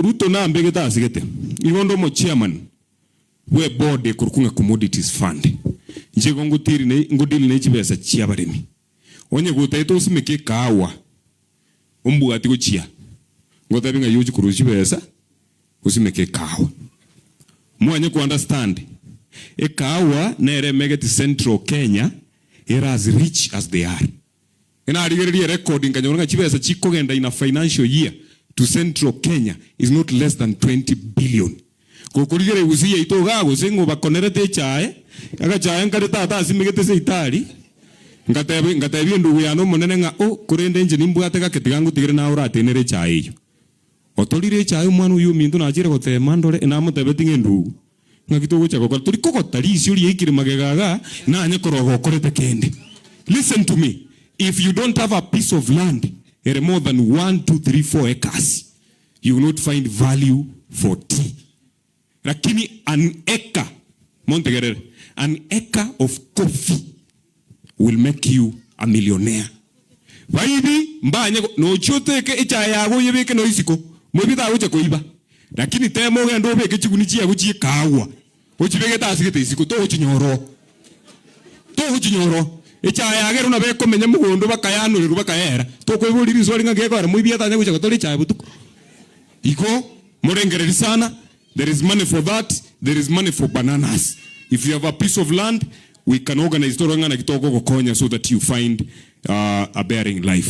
Ruto na mbege ta sigete. Igondo mo chairman we board kurukunga commodities fund. Nje ngutiri ne ngudili ne chibesa chia baremi. Onye gutaito usimeke kawa. Umbu ati kuchia. Ngota binga yuji kurushi besa usimeke kawa. Mwanye ku understand. E kawa nere megeti Central Kenya era as rich as they are. Ena arigeria recording kanyonga chibesa chikogenda in a financial year to Central Kenya is not less than 20 billion. Kokurigere Gusii ito gago sengo bakonerete chae aga chae ngare tata asimigete se itali ngatebi ndugu yano monene nga o kurende nje nimbwate ga ketigangu tigire na ora tenere chae yo otolire chae umwana uyu mindu na jire gote mandore na mutebeti ngendu ngakito gocha gokora turi kokotari isi uri ikire magegaga na anye korogo korete kende. Listen to me, if you don't have a piece of land more than 1, 2, 3, 4 acres, you will not find value for tea. Lakini an acre, Montegerere, an acre of coffee will make you a millionaire. Waibi mbanye no chote ke echa yago yebeke no isiko. Mwebita uche koiba. Lakini temo ngendo beke chikunichi yago chi kawa. Ochibeke ta asigete isiko to ochinyoro. To ochinyoro. Echa yagero na beko menya mugondo bakayano le bakayera. To kwebuliri so linga ngeko ara mwibia ta nyago cha tori cha butuko. Iko morengereri sana. There is money for that. There is money for bananas. If you have a piece of land, we can organize Toranga na kitoko kokonya so that you find a bearing life.